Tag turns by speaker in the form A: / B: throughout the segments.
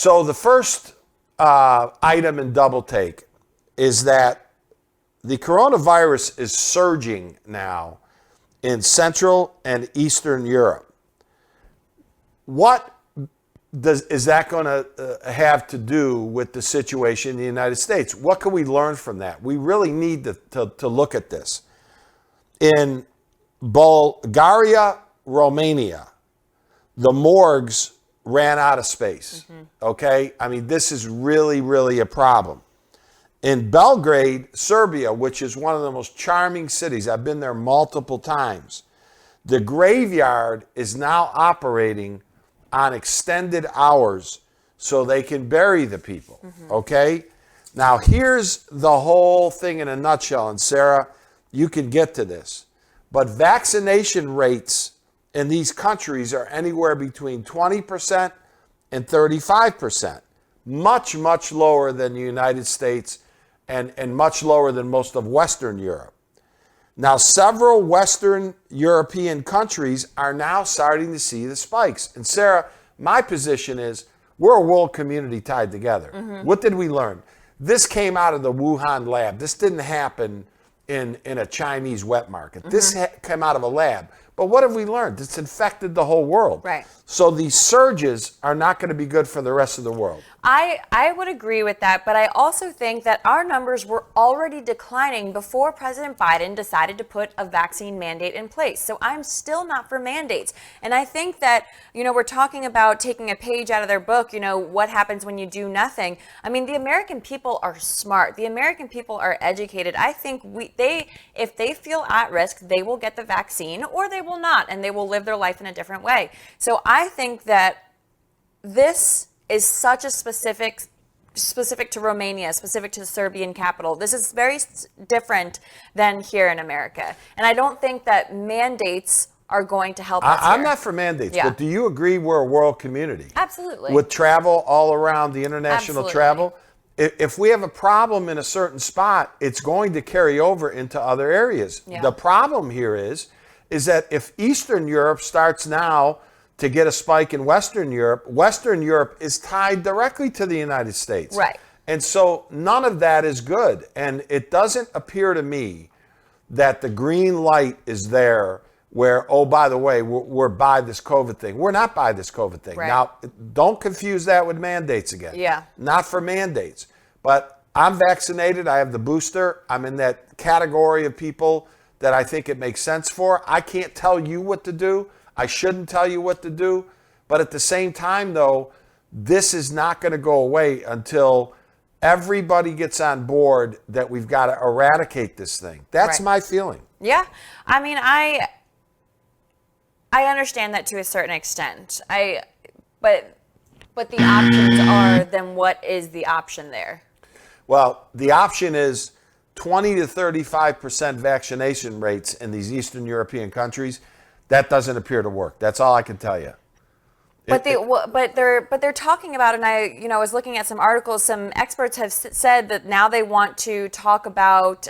A: So the first item in double take is that the coronavirus is surging now in Central and Eastern Europe. What is that going to have to do with the situation in the United States? What can we learn from that? We really need to look at this. In Bulgaria, Romania, the morgues ran out of space. Okay? I mean, this is really, really a problem. In Belgrade, Serbia, which is one of the most charming cities, I've been there multiple times, the graveyard is now operating on extended hours so they can bury the people. Okay? Now, here's the whole thing in a nutshell, and Sarah, you can get to this. But vaccination rates in these countries are anywhere between 20% and 35%. Much, much lower than the United States and much lower than most of Western Europe. Now, several Western European countries are now starting to see the spikes. And Sarah, my position is we're a world community tied together. What did we learn? This came out of the Wuhan lab. This didn't happen in a Chinese wet market. This came out of a lab. But what have we learned? It's infected the whole world.
B: Right.
A: So these surges are not going to be good for the rest of the world.
B: I would agree with that, but I also think that our numbers were already declining before President Biden decided to put a vaccine mandate in place. So I'm still not for mandates. And I think that, we're talking about taking a page out of their book, what happens when you do nothing. I mean, the American people are smart. The American people are educated. I think if they feel at risk, they will get the vaccine or they will not, and they will live their life in a different way. So I think that this is such a specific to Romania, specific to the Serbian capital. This is very different than here in America. And I don't think that mandates are going to help us
A: I'm
B: here.
A: not for mandates, but do you agree we're a world community?
B: Absolutely.
A: With travel all around, the international
B: Absolutely.
A: travel? If we have a problem in a certain spot, it's going to carry over into other areas.
B: Yeah.
A: The problem here is that if Eastern Europe starts now to get a spike in Western Europe is tied directly to the United States.
B: Right.
A: And so none of that is good. And it doesn't appear to me that the green light is there where, oh, by the way, we're by this COVID thing. We're not by this COVID thing.
B: Right.
A: Now, don't confuse that with mandates again.
B: Yeah.
A: Not for mandates. But I'm vaccinated. I have the booster. I'm in that category of people that I think it makes sense for. I can't tell you what to do. I shouldn't tell you what to do. But at the same time, though, this is not going to go away until everybody gets on board that we've got to eradicate this thing. That's
B: Right.
A: my feeling.
B: Yeah. I mean, I understand that to a certain extent. But the options are, then what is the option there?
A: Well, the option is 20 to 35% vaccination rates in these Eastern European countries. That doesn't appear to work. That's all I can tell you.
B: But they're talking about, and I was looking at some articles. Some experts have said that now they want to talk about,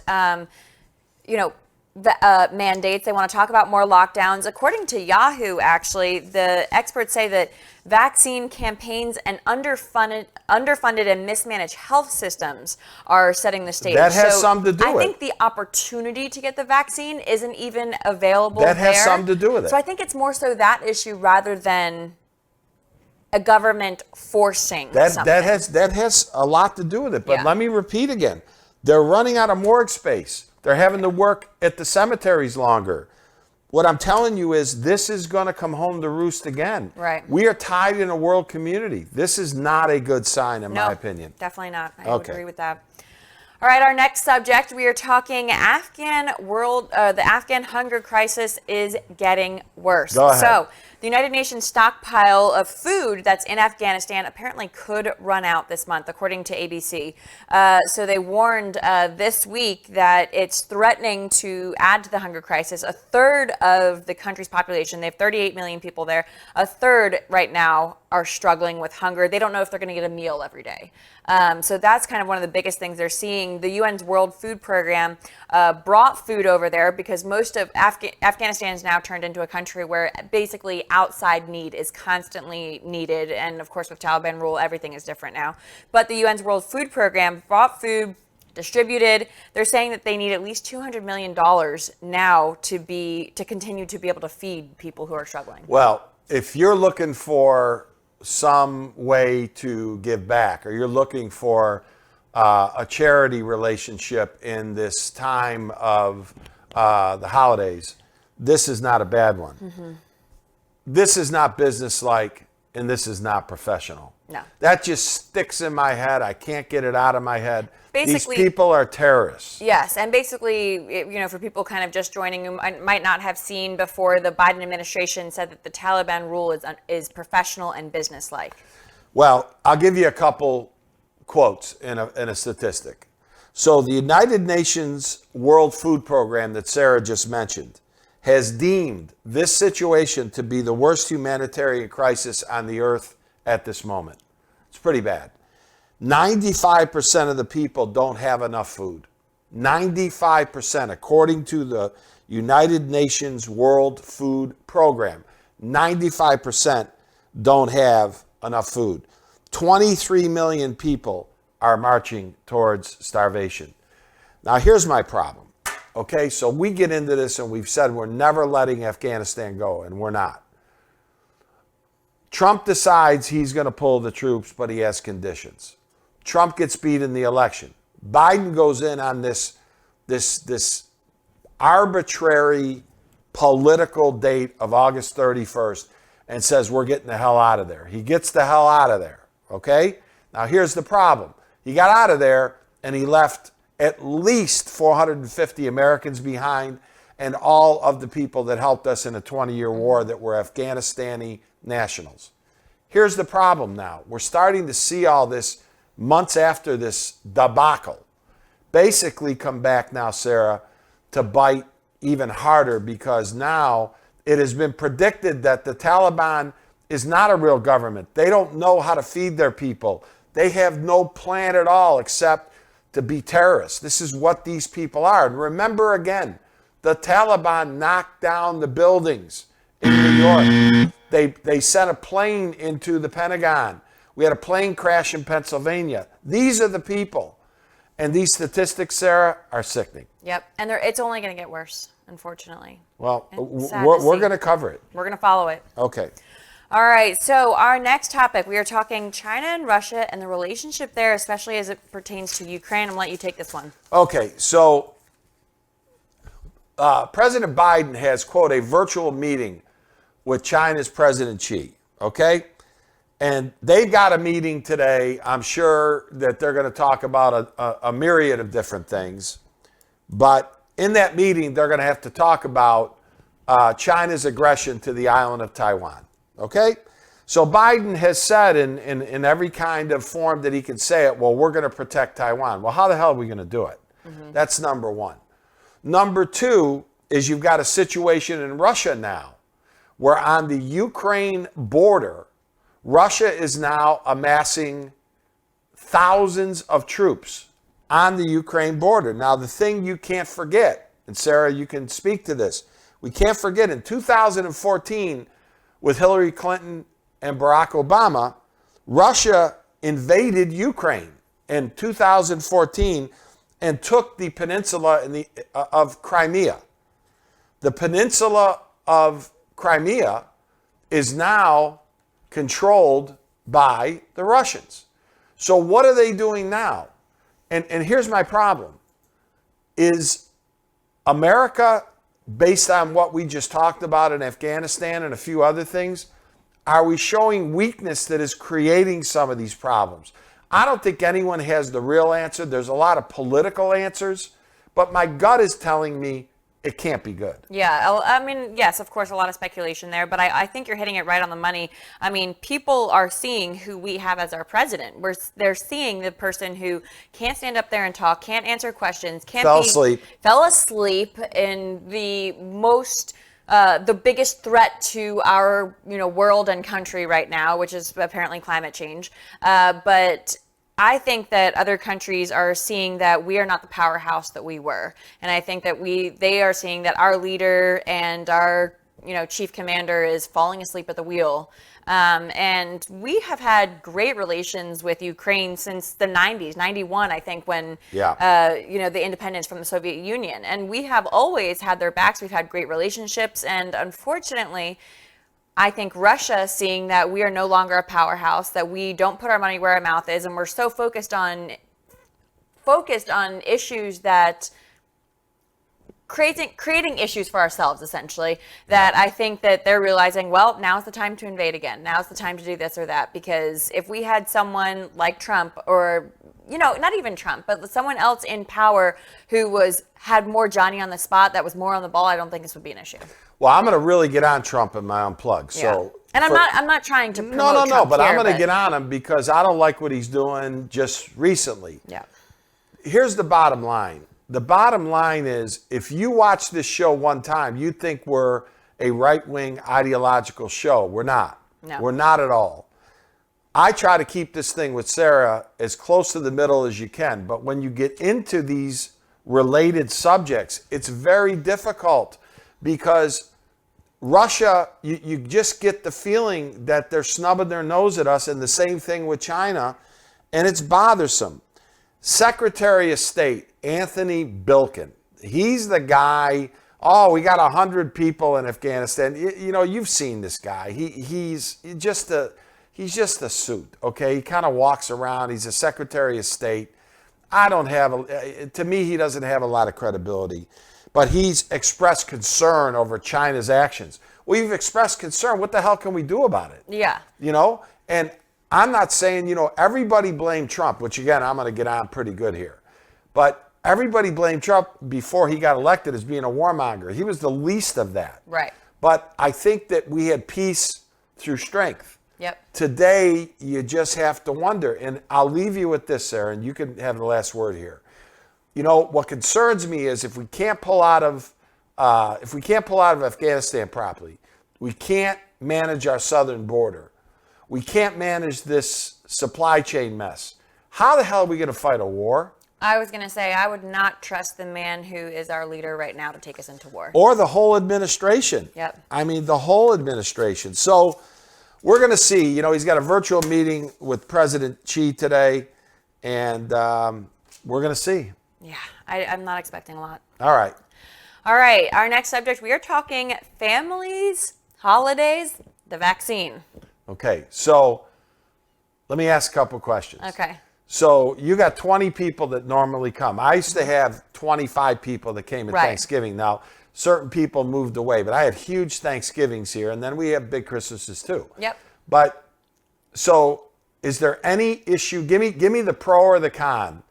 B: the mandates. They want to talk about more lockdowns. According to Yahoo, actually, the experts say that vaccine campaigns and underfunded and mismanaged health systems are setting the stage.
A: That has something to do with it.
B: I think the opportunity to get the vaccine isn't even available.
A: That has something to do with it.
B: So I think it's more so that issue rather than a government forcing something.
A: That has a lot to do with it. But
B: Yeah.
A: let me repeat again. They're running out of morgue space. They're having to work at the cemeteries longer. What I'm telling you is this is going to come home to roost again.
B: Right.
A: We are tied in a world community. This is not a good sign, in my opinion.
B: Definitely not. I would agree with that. All right, our next subject, we are talking the Afghan hunger crisis is getting worse.
A: Go ahead.
B: So the United Nations stockpile of food that's in Afghanistan apparently could run out this month, according to ABC. So they warned this week that it's threatening to add to the hunger crisis. A third of the country's population, they have 38 million people there, a third right now are struggling with hunger. They don't know if they're going to get a meal every day. So that's kind of one of the biggest things they're seeing. The UN's World Food Program brought food over there because most of Afghanistan is now turned into a country where basically outside need is constantly needed. And of course, with Taliban rule, everything is different now. But the UN's World Food Program brought food, distributed. They're saying that they need at least $200 million now to continue to be able to feed people who are struggling.
A: Well, if you're looking for some way to give back, or you're looking for a charity relationship in this time of the holidays, this is not a bad one. Mm-hmm. This is not businesslike, and this is not professional.
B: No.
A: That just sticks in my head. I can't get it out of my head.
B: Basically,
A: these people are terrorists.
B: Yes, and basically, for people kind of just joining who might not have seen before, the Biden administration said that the Taliban rule is professional and businesslike.
A: Well, I'll give you a couple quotes in a statistic. So the United Nations World Food Program that Sarah just mentioned has deemed this situation to be the worst humanitarian crisis on the earth at this moment. It's pretty bad. 95% of the people don't have enough food. 95%, according to the United Nations World Food Program. 95% don't have enough food. 23 million people are marching towards starvation. Now, here's my problem. Okay, so we get into this and we've said we're never letting Afghanistan go, and we're not. Trump decides he's going to pull the troops, but he has conditions. Trump gets beat in the election. Biden goes in on this arbitrary political date of August 31st and says we're getting the hell out of there. He gets the hell out of there, okay? Now here's the problem. He got out of there and he left at least 450 Americans behind and all of the people that helped us in a 20-year war that were Afghanistani nationals. Here's the problem now. We're starting to see all this months after this debacle basically come back now, Sarah, to bite even harder, because now it has been predicted that the Taliban is not a real government. They don't know how to feed their people. They have no plan at all except to be terrorists. This is what these people are. And remember again, the Taliban knocked down the buildings in New York. They sent a plane into the Pentagon. We had a plane crash in Pennsylvania. These are the people. And these statistics, Sarah, are sickening.
B: Yep, and it's only going to get worse, unfortunately.
A: Well, we're going to cover it.
B: We're going to follow it.
A: Okay.
B: All right, so our next topic, we are talking China and Russia and the relationship there, especially as it pertains to Ukraine. I'm going to let you take this one.
A: Okay, so President Biden has, quote, a virtual meeting with China's President Xi, okay? And they've got a meeting today. I'm sure that they're going to talk about a myriad of different things. But in that meeting, they're going to have to talk about China's aggression to the island of Taiwan. Okay? So Biden has said in every kind of form that he can say it, well, we're going to protect Taiwan. Well, how the hell are we going to do it? Mm-hmm. That's number one. Number two is you've got a situation in Russia now where on the Ukraine border, Russia is now amassing thousands of troops on the Ukraine border. Now, the thing you can't forget, and Sarah, you can speak to this, we can't forget in 2014, with Hillary Clinton and Barack Obama, Russia invaded Ukraine in 2014 and took the peninsula of Crimea. The peninsula of Crimea is now controlled by the Russians. So what are they doing now? And here's my problem. Is America, based on what we just talked about in Afghanistan and a few other things, are we showing weakness that is creating some of these problems? I don't think anyone has the real answer. There's a lot of political answers, but my gut is telling me it can't be good.
B: Yeah, I mean, yes, of course, a lot of speculation there, but I think you're hitting it right on the money. I mean, people are seeing who we have as our president. They're seeing the person who can't stand up there and talk, can't answer questions, fell asleep in the most the biggest threat to our world and country right now, which is apparently climate change. But I think that other countries are seeing that we are not the powerhouse that we were, and I think that they are seeing that our leader and our chief commander is falling asleep at the wheel. And we have had great relations with Ukraine since the 90s, 91, I think, when, the independence from the Soviet Union. And we have always had their backs. We've had great relationships. And unfortunately, I think Russia, seeing that we are no longer a powerhouse, that we don't put our money where our mouth is, and we're so focused on issues that creating issues for ourselves, essentially, that I think that they're realizing, well, now's the time to invade again. Now's the time to do this or that. Because if we had someone like Trump, or, not even Trump, but someone else in power who had more Johnny on the spot, that was more on the ball, I don't think this would be an issue.
A: Well, I'm going to really get on Trump in my unplug. So,
B: and I'm not trying to promote
A: no, but I'm going to
B: but
A: get on him because I don't like what he's doing just recently.
B: Yeah.
A: Here's the bottom line. The bottom line is, if you watch this show one time, you think we're a right-wing ideological show. We're not.
B: No.
A: We're not at all. I try to keep this thing with Sarah as close to the middle as you can. But when you get into these related subjects, it's very difficult because Russia, you just get the feeling that they're snubbing their nose at us, and the same thing with China, and it's bothersome. Secretary of State Anthony Blinken, he's the guy. Oh, we got 100 people in Afghanistan. You've seen this guy. He's just a suit. Okay, he kind of walks around. He's a Secretary of State. To me, he doesn't have a lot of credibility. But he's expressed concern over China's actions. We've expressed concern. What the hell can we do about it?
B: Yeah.
A: And I'm not saying, everybody blamed Trump, which again, I'm going to get on pretty good here. But everybody blamed Trump before he got elected as being a warmonger. He was the least of that.
B: Right.
A: But I think that we had peace through strength.
B: Yep.
A: Today, you just have to wonder. And I'll leave you with this, Sarah, and you can have the last word here. What concerns me is if we can't pull out of Afghanistan properly, we can't manage our southern border. We can't manage this supply chain mess. How the hell are we going to fight a war?
B: I was going to say, I would not trust the man who is our leader right now to take us into war.
A: Or the whole administration.
B: Yep.
A: I mean, the whole administration. So we're going to see. He's got a virtual meeting with President Xi today, and we're going to see.
B: Yeah, I'm not expecting a lot.
A: All right.
B: All right, our next subject, we are talking families, holidays, the vaccine.
A: Okay, so let me ask a couple questions.
B: Okay.
A: So you got 20 people that normally come. I used to have 25 people that came at Thanksgiving. Now, certain people moved away, but I had huge Thanksgivings here, and then we have big Christmases too.
B: Yep.
A: But so is there any issue? Give me the pro or the con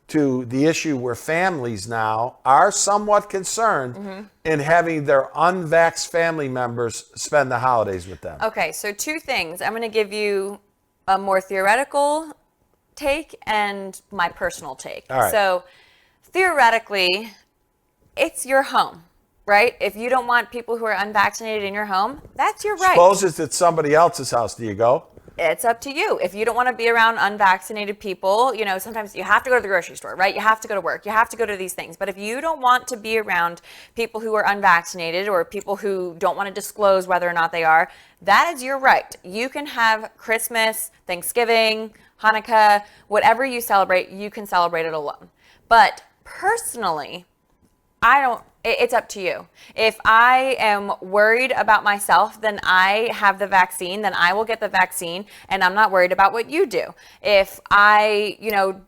A: to the issue where families now are somewhat concerned in having their unvaxxed family members spend the holidays with them.
B: Okay, so two things. I'm going to give you a more theoretical take and my personal take.
A: All right.
B: So theoretically, it's your home, right? If you don't want people who are unvaccinated in your home, that's your right.
A: Suppose it's at somebody else's house. Do you go?
B: It's up to you. If you don't want to be around unvaccinated people, sometimes you have to go to the grocery store, right? You have to go to work. You have to go to these things. But if you don't want to be around people who are unvaccinated or people who don't want to disclose whether or not they are, that is your right. You can have Christmas, Thanksgiving, Hanukkah, whatever you celebrate, you can celebrate it alone. But personally, it's up to you. If I am worried about myself, then I have the vaccine, then I will get the vaccine, and I'm not worried about what you do. If I,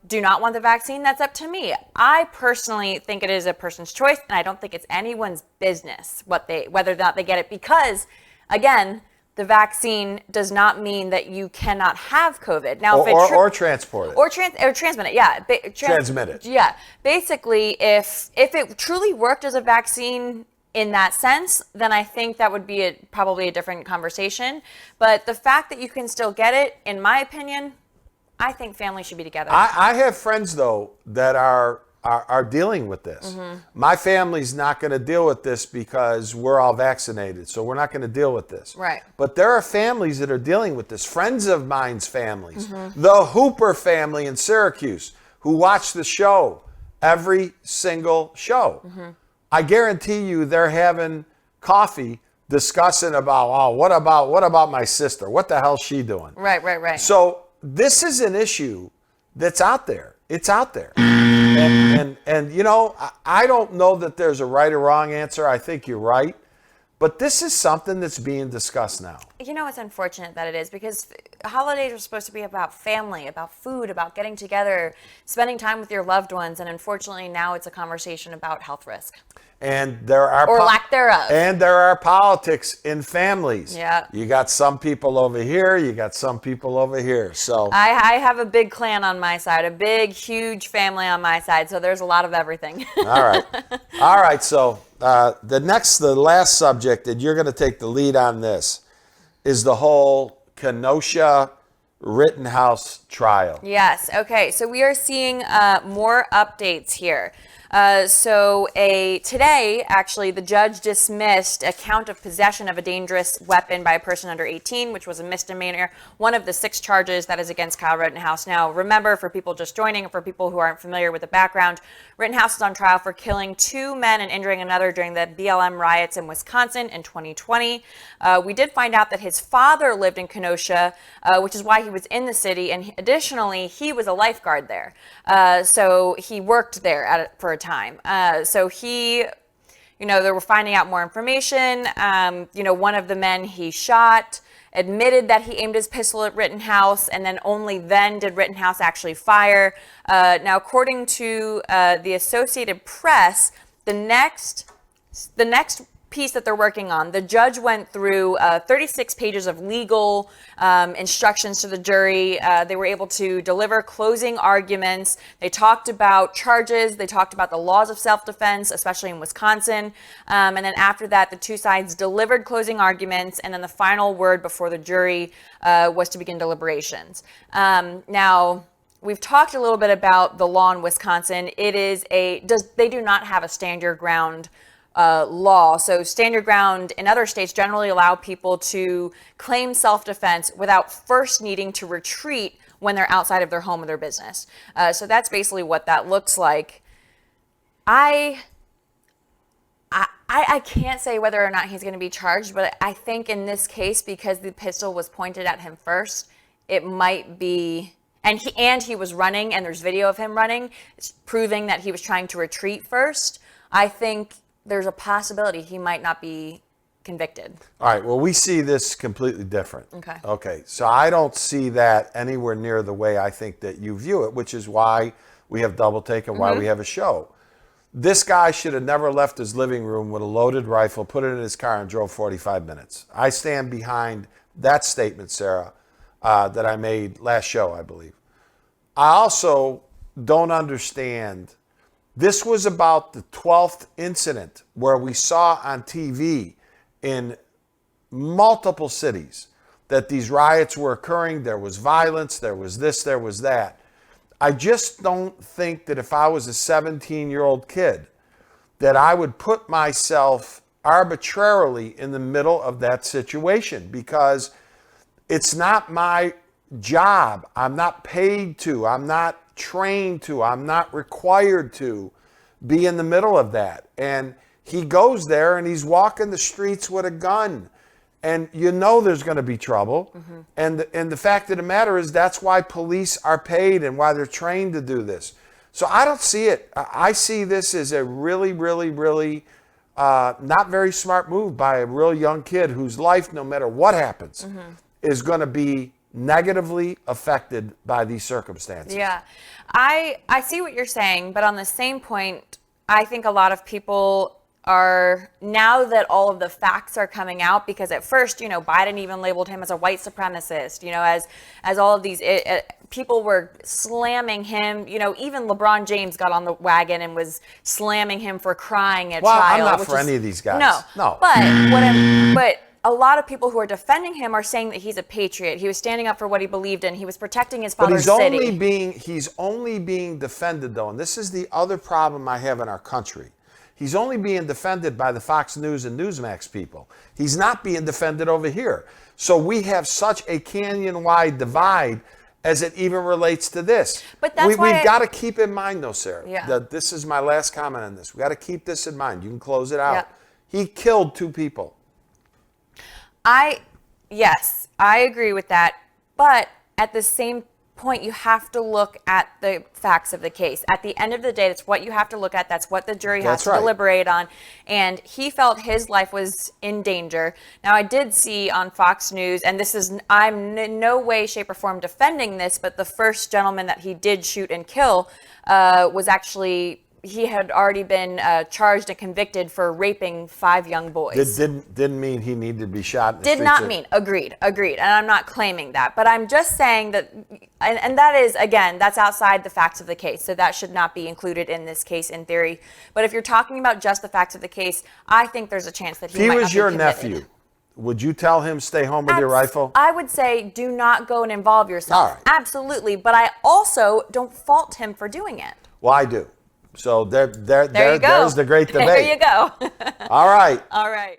B: do not want the vaccine, that's up to me. I personally think it is a person's choice, and I don't think it's anyone's business whether or not they get it, because, again, the vaccine does not mean that you cannot have COVID. Now,
A: or transport it.
B: Or transmit it, yeah.
A: Transmit it.
B: Yeah. Basically, if it truly worked as a vaccine in that sense, then I think that would be probably a different conversation. But the fact that you can still get it, in my opinion, I think families should be together.
A: I have friends, though, that are are dealing with this. My family's not going to deal with this because we're all vaccinated, so we're not going to deal with this.
B: Right.
A: But there are families that are dealing with this. Friends of mine's families, the Hooper family in Syracuse, who watch the show, every single show. I guarantee you they're having coffee discussing about, oh, what about my sister? What the hell's she doing?
B: Right.
A: So this is an issue that's out there. It's out there. And you know, I don't know that there's a right or wrong answer. I think you're right. But this is something that's being discussed now.
B: You know, it's unfortunate that it is, because holidays are supposed to be about family, about food, about getting together, spending time with your loved ones. And unfortunately, now it's a conversation about health risk.
A: And there are
B: or lack thereof.
A: And there are politics in families.
B: Yeah.
A: You got some people over here, you got some people over here. So
B: I have a big clan on my side, a big, huge family on my side. So there's a lot of everything.
A: All right. So the last subject, and you're going to take the lead on this, is the whole Kenosha Rittenhouse trial.
B: Yes. Okay. So we are seeing more updates here. Today, actually, the judge dismissed a count of possession of a dangerous weapon by a person under 18, which was a misdemeanor, one of the 6 charges that is against Kyle Rittenhouse. Now, remember, for people just joining, for people who aren't familiar with the background, Rittenhouse is on trial for killing 2 men and injuring another during the BLM riots in Wisconsin in 2020. We did find out that his father lived in Kenosha, which is why he was in the city, and additionally, he was a lifeguard there. So he worked there for a time. They were finding out more information. One of the men he shot admitted that he aimed his pistol at Rittenhouse, and then only then did Rittenhouse actually fire. Now, according to the Associated Press, the next piece that they're working on, the judge went through 36 pages of legal instructions to the jury. They were able to deliver closing arguments. They talked about charges. They talked about the laws of self-defense, especially in Wisconsin. And then after that, the 2 sides delivered closing arguments. And then the final word before the jury was to begin deliberations. Now, we've talked a little bit about the law in Wisconsin. They do not have a stand your ground law. So stand your ground in other states generally allow people to claim self-defense without first needing to retreat when they're outside of their home or their business. So that's basically what that looks like. I can't say whether or not he's going to be charged, but I think in this case, because the pistol was pointed at him first, it might be, and he was running, and there's video of him running, proving that he was trying to retreat first. I think there's a possibility he might not be convicted.
A: All right. Well, we see this completely different. Okay. So I don't see that anywhere near the way I think that you view it, which is why we have Double Take and why we have a show. This guy should have never left his living room with a loaded rifle, put it in his car, and drove 45 minutes. I stand behind that statement, Sarah, that I made last show, I believe. I also don't understand. This was about the 12th incident where we saw on TV in multiple cities that these riots were occurring. There was violence, there was this, there was that. I just don't think that if I was a 17-year-old kid, that I would put myself arbitrarily in the middle of that situation, because it's not my job. I'm not paid to. I'm not trained to. I'm not required to be in the middle of that. And he goes there and he's walking the streets with a gun, and you know there's going to be trouble. And the fact of the matter is that's why police are paid and why they're trained to do this. So I don't see it. I see this as a really, really, really not very smart move by a real young kid whose life, no matter what happens, is going to be negatively affected by these circumstances.
B: Yeah, I see what you're saying, but on the same point, I think a lot of people are, now that all of the facts are coming out, because at first, Biden even labeled him as a white supremacist, as all of these people were slamming him, even LeBron James got on the wagon and was slamming him for crying at trial.
A: I'm not for any of these guys.
B: No.
A: No.
B: But a lot of people who are defending him are saying that he's a patriot. He was standing up for what he believed in. He was protecting his
A: But
B: father's city.
A: he's only being defended, though, and this is the other problem I have in our country. He's only being defended by the Fox News and Newsmax people. He's not being defended over here. So we have such a canyon-wide divide as it even relates to this.
B: But that's why
A: we've got to keep in mind, though, Sarah,
B: Yeah.
A: that this is my last comment on this. We got to keep this in mind. You can close it out.
B: Yeah.
A: He killed 2 people.
B: Yes, I agree with that. But at the same point, you have to look at the facts of the case. At the end of the day, that's what you have to look at. That's what the jury has to deliberate on. And he felt his life was in danger. Now, I did see on Fox News, and I'm in no way, shape, or form defending this, but the first gentleman that he did shoot and kill was actually, he had already been charged and convicted for raping 5 young boys.
A: Didn't mean he needed to be shot in the
B: Did not mean. Agreed. And I'm not claiming that. But I'm just saying that, and that is, again, that's outside the facts of the case. So that should not be included in this case in theory. But if you're talking about just the facts of the case, I think there's a chance that he might not be
A: If he was your
B: convicted.
A: nephew, would you tell him stay home with your rifle?
B: I would say do not go and involve yourself.
A: All right.
B: Absolutely. But I also don't fault him for doing it.
A: Well, I do. So
B: There you go.
A: there's the great debate.
B: There you go.
A: All right.
B: All right.